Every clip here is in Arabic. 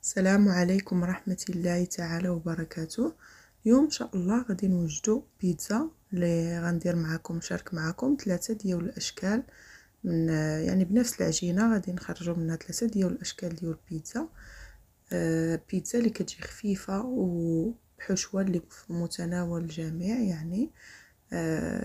السلام عليكم ورحمة الله تعالى وبركاته. اليوم ان شاء الله غادي نوجدوا بيتزا اللي غندير معكم نشارك معكم 3 ديال الاشكال من يعني بنفس العجينه غادي نخرجوا منها 3 ديال الاشكال ديال البيتزا. بيتزا اللي كتجي خفيفه وبحشوه اللي في متناول الجميع، يعني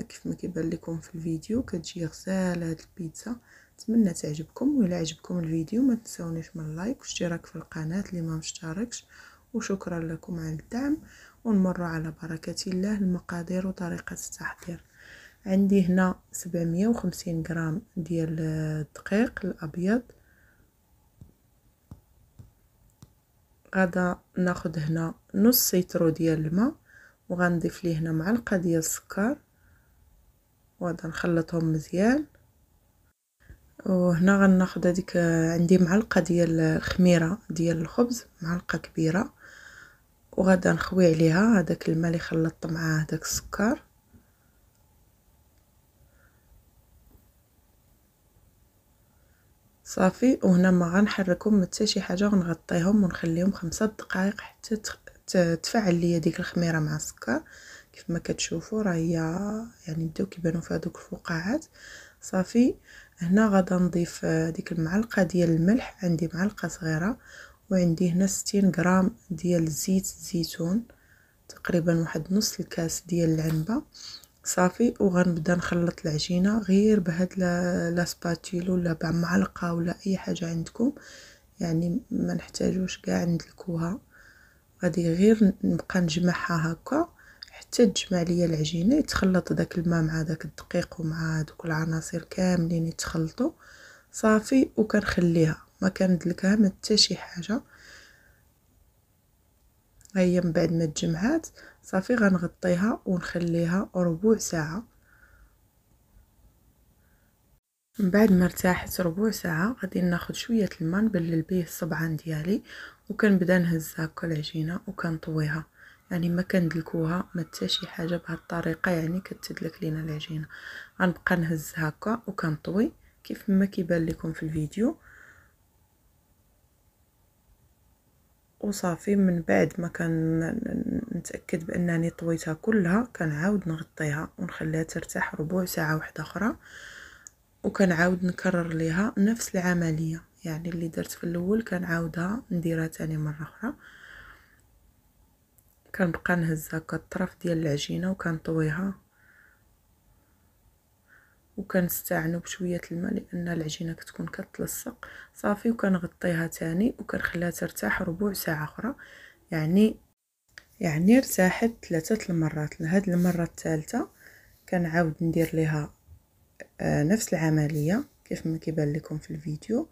كيف ما كيبان لكم في الفيديو كتجي غزاله هاد البيتزا. نتمنى تعجبكم، وإلا عجبكم الفيديو ما تنسونيش من اللايك واشتراك في القناه اللي ما مشتركش، وشكرا لكم على الدعم. ونمر على بركه الله المقادير وطريقه التحضير. عندي هنا 750 غرام ديال الدقيق الابيض. غادا ناخذ هنا نص سيترو ديال الماء، وغنضيف ليه هنا معلقه ديال السكر، وغادا نخلطهم مزيان. وهنا غناخذ هذيك عندي معلقه ديال الخميره ديال الخبز، معلقه كبيره، وغادا نخوي عليها هذاك الماء اللي خلطت معاه داك السكر. صافي، وهنا ما غنحركهم حتى شي حاجه، غنغطيهم ونخليهم 5 دقائق حتى تفعل ليا ديك الخميره مع السكر. كيف ما كتشوفوا راه هي يعني بداو كيبانوا فيها دوك الفقاعات. صافي، هنا غادا نضيف ديك المعلقه ديال الملح، عندي معلقه صغيره، وعندي هنا 60 غرام ديال زيت الزيتون، تقريبا واحد نص الكاس ديال العنبه. صافي، وغنبدا نخلط العجينه غير بهاد لا سباتيل ولا بمعلقه ولا اي حاجه عندكم، يعني ما نحتاجوش كاع ندلكوها. غادي غير نبقى نجمعها هكا حتى تجمع ليا العجينه، يتخلط داك الماء مع داك الدقيق ومع دوك العناصر كاملين يتخلطوا. صافي، وكنخليها ما كندلكها ما حتى شي حاجه. هي من بعد ما تجمعات صافي غنغطيها ونخليها ربع ساعه. من بعد ما ارتاحت ربع ساعه غادي ناخذ شويه الماء نبلل بيه الصبعان ديالي، وكنبدا نهز هكا العجينه وكنطويها، يعني ما كندلكوها ما حتى شي حاجه، بهذه الطريقه يعني كتدلك لينا العجينه. غنبقى نهز هكا وكنطوي كيف ما كيبان لكم في الفيديو. وصافي، من بعد ما نتاكد بانني طويتها كلها كنعاود نغطيها ونخليها ترتاح ربع ساعه واحده اخرى، وكنعاود نكرر ليها نفس العمليه، يعني اللي درت في الاول كنعاودها نديرها تاني مره اخرى. كنبقى نهز هكا الطرف ديال العجينه وكنطويها، وكنستعنوا بشويه الماء لان العجينه كتكون كتلصق. صافي، وكنغطيها تاني وكنخليها ترتاح ربع ساعه اخرى، يعني ارتاحت 3 المرات. لهاد المره الثالثه كنعاود ندير ليها نفس العمليه كيف ما كيبان لكم في الفيديو.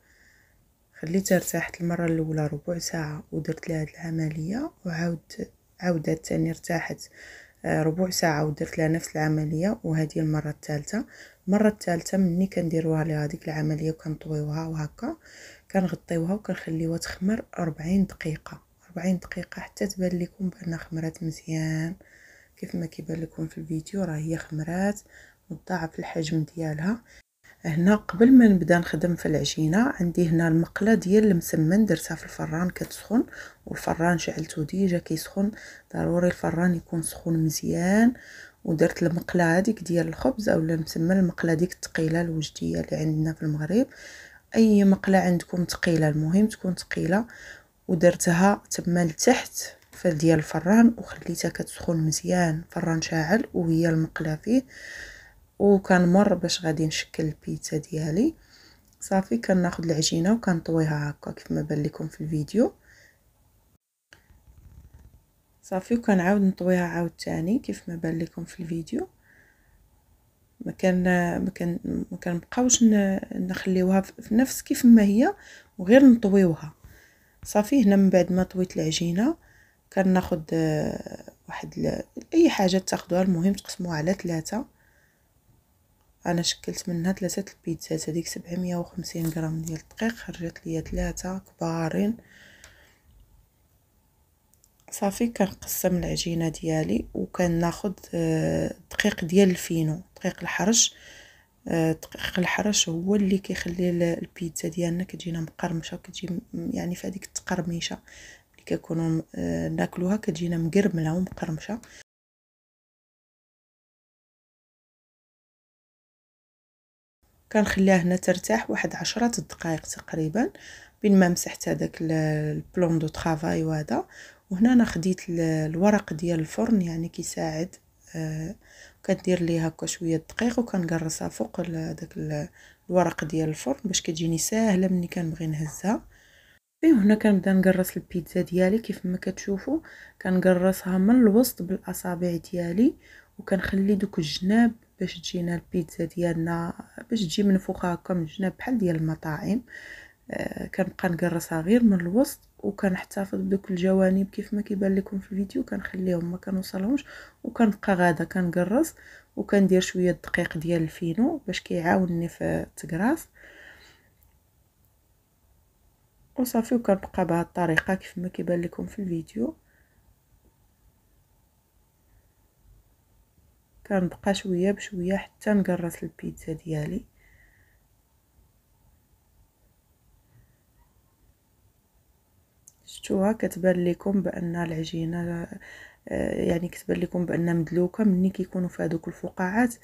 خليتها ارتاحت المره الاولى ربع ساعه ودرت لها هاد العمليه، عاودت ثاني ارتاحت ربع ساعه ودرت لها نفس العمليه، وهذه المره الثالثه. المره الثالثه مني كنديروها لها هذيك العمليه وكنطويوها وهكا كنغطيوها وكنخليوها تخمر 40 دقيقه. 40 دقيقه حتى تبان لكم بانها خمرات مزيان. كيف ما كيبان لكم في الفيديو راه هي خمرات وتضاعف الحجم ديالها. هنا قبل ما نبدا نخدم في العجينه عندي هنا المقله ديال المسمن درتها في الفران كتسخن، والفران شعلته ديجا كيسخن. ضروري الفران يكون سخون مزيان. ودرت المقله هذيك ديال الخبز اولا المسمن، المقله ديك الثقيله الوجديه اللي عندنا في المغرب، اي مقله عندكم ثقيله المهم تكون ثقيله. ودرتها تما لتحت في ديال الفران وخليتها كتسخن مزيان، فران شاعل وهي المقله فيه. وكنمر باش غادي نشكل البيتزا ديالي. صافي، كناخذ العجينه وكنطويها هكا كيف ما بان لكم في الفيديو. صافي، وكنعاود نطويها عاود تاني كيف ما بان لكم في الفيديو. ما كنبقاوش نخليوها في نفس كيف ما هي وغير نطويوها. صافي، هنا من بعد ما طويت العجينه كناخذ اي حاجه تاخذوها، المهم تقسموها على 3. انا شكلت منها 3 البيتزات. هذيك 750 غرام ديال الدقيق خرجت ليا 3 كبارين. صافي، كنقسم العجينه ديالي وكناخذ دقيق ديال الفينو، دقيق الحرش. دقيق الحرش هو اللي كيخلي البيتزا ديالنا كتجينا مقرمشه، كتجي يعني في هذيك التقرميشه اللي كنكونوا ناكلوها كتجينا مقرمله ومقرمشه. كنخليها هنا ترتاح واحد 10 دقائق تقريبا بين ما مسحت هذاك البلون دو طرافاي وهذا. وهنا انا خديت الورق ديال الفرن يعني كيساعد، كندير ليه هكا شويه دقيق وكنقرصها فوق داك الورق ديال الفرن باش كتجيني ساهله ملي كنبغي نهزها. هنا كنبدا نقرص البيتزا ديالي كيف ما كتشوفوا، كنقرصها من الوسط بالاصابع ديالي وكنخلي دوك الجناب باش تجينا البيتزا ديالنا باش تجي منفوخه هكا من الجناب بحال ديال المطاعم. كنبقى نقرصها غير من الوسط وكنحتفظ بدوك الجوانب كيف ما كيبان لكم في الفيديو، كنخليهم ما كنوصلهمش وكنبقى غادا كنقرص وكندير شويه دقيق ديال الفينو باش كيعاونني في التقراص وصافي. وكنبقى بهذه الطريقه كيف ما كيبان لكم في الفيديو، كنبقى شويه بشويه حتى نقرص البيتزا ديالي. شفتوها كتبان لكم بان العجينه يعني كتبان لكم بان مدلوكه ملي كيكونوا في هذوك الفقاعات،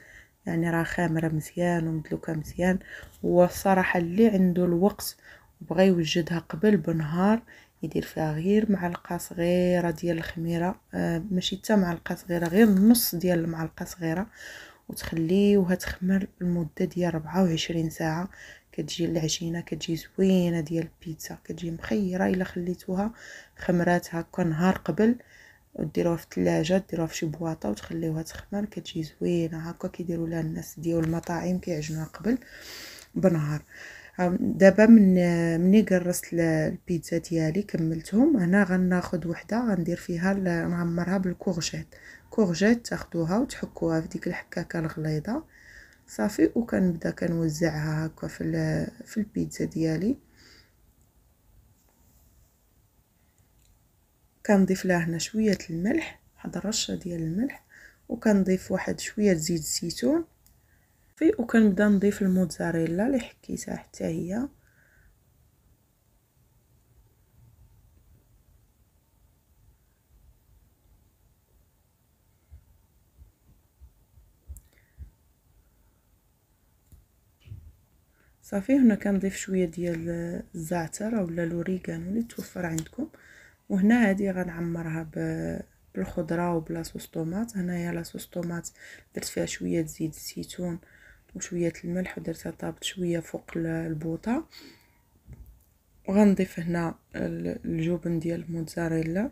يعني راه خامره مزيان ومدلوكه مزيان. والصراحه اللي عنده الوقت وبغى يوجدها قبل بنهار يدير فيها غير معلقه صغيره ديال الخميره، ماشي حتى معلقه صغيره، غير نص ديال المعلقه صغيره، وتخليوها تخمر لمده ديال 24 ساعه. كتجي العجينه كتجي زوينه ديال البيتزا، كتجي مخيره الا خليتوها خمرات هكا نهار قبل وديروها في الثلاجه، ديروها في شي بواطه وتخليوها تخمر، كتجي زوينه هكا كيديروا لها الناس ديال المطاعم كيعجنوها قبل بنهار. دابا مني قرصت البيتزا ديالي كملتهم، هنا غناخذ وحده غندير فيها نعمرها بالكورجيت. كورجيت تاخذوها وتحكوها في ديك الحكاكه الغليظه صافي، وكنبدا كنوزعها هكا في البيتزا ديالي. كنضيف لها هنا شويه الملح، واحد الرشه ديال الملح، وكنضيف واحد شويه زيت الزيتون وكنبدا نضيف الموتزاريلا اللي حكيتها حتى هي. صافي هنا كنضيف شويه ديال الزعتر اولا لوريغانو اللي توفر عندكم. وهنا هذه غنعمرها بالخضره وبلا صوص طوماط. هنايا لاصوص طوماط درت فيها شويه زيت الزيتون وشويه الملح ودرتها طابت شويه فوق البوطه. وغنضيف هنا الجبن ديال الموتزاريلا.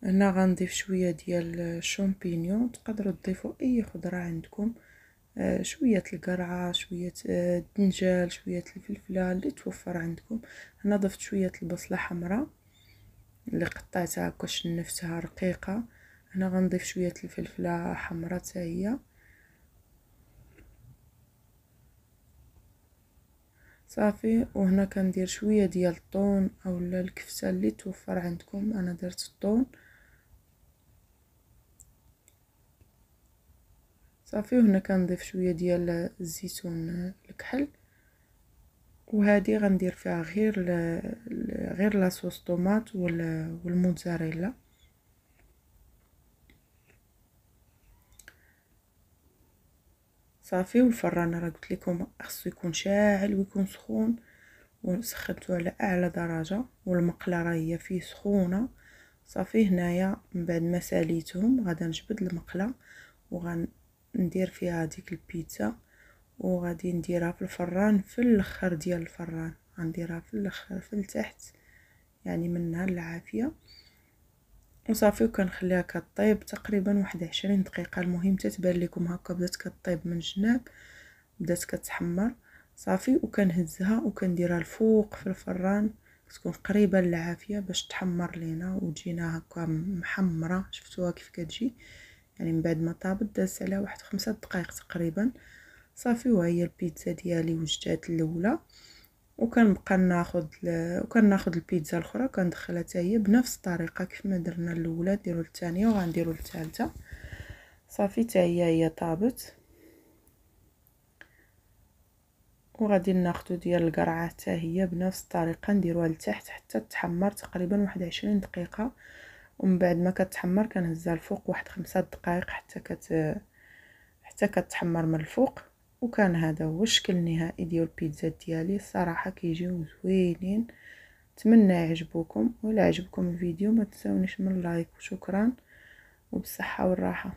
هنا غنضيف شويه ديال الشامبينيون، تقدروا تضيفوا اي خضره عندكم، شويه القرعه، شويه الدنجال، شويه الفلفله اللي توفر عندكم. هنا ضفت شويه البصله حمراء اللي قطعتها هكا شنفتها رقيقه. هنا غنضيف شويه الفلفله حمراء حتى هي صافي. وهنا كندير شويه ديال الطون اولا الكفته اللي توفر عندكم، انا درت الطون صافي. وهنا كنضيف شويه ديال الزيتون الكحل. وهذه غندير فيها غير لاصوص طوماط والموتزاريلا صافي. والفران راه قلت لكم خصو يكون شاعل ويكون سخون، وسخنته على اعلى درجه، والمقله راه هي فيه سخونه صافي. هنايا من بعد ما ساليتهم غادا نجبد المقله وغندير فيها ديك البيتزا وغادي نديرها في الفران في الاخر ديال الفران، غنديرها في الاخر في التحت يعني منها العافيه وصافي. وكنخليها كطيب تقريبا واحد 20 دقيقه. المهم تتبان لكم هكا بدات كطيب من الجناب، بدات كتحمر صافي. وكنهزها وكنديرها الفوق في الفران تكون قريبه للعافيه باش تحمر لينا وتجينا هكا محمره. شفتوها كيف كتجي يعني من بعد ما طابت دازت عليها واحد 5 دقائق تقريبا صافي. وهي البيتزا ديالي وجدات الاولى. وكنبقى ناخذ البيتزا الاخرى كندخلها حتى هي بنفس الطريقه كيف ما درنا الاولى، نديرو الثانيه وغنديرو الثالثه صافي حتى هي طابت. وغادي ناخذ ديال القرعه حتى هي بنفس الطريقه نديروها لتحت حتى تحمر تقريبا واحد 20 دقيقه، ومن بعد ما كتحمر كنهزها الفوق واحد 5 دقائق حتى كتحمر من الفوق. وكان هذا هو الشكل النهائي ديال البيتزا ديالي. الصراحه كيجيو زوينين، نتمنى يعجبوكم. ولا عجبكم الفيديو ما تنساونيش من لايك، وشكرا وبالصحه والراحه.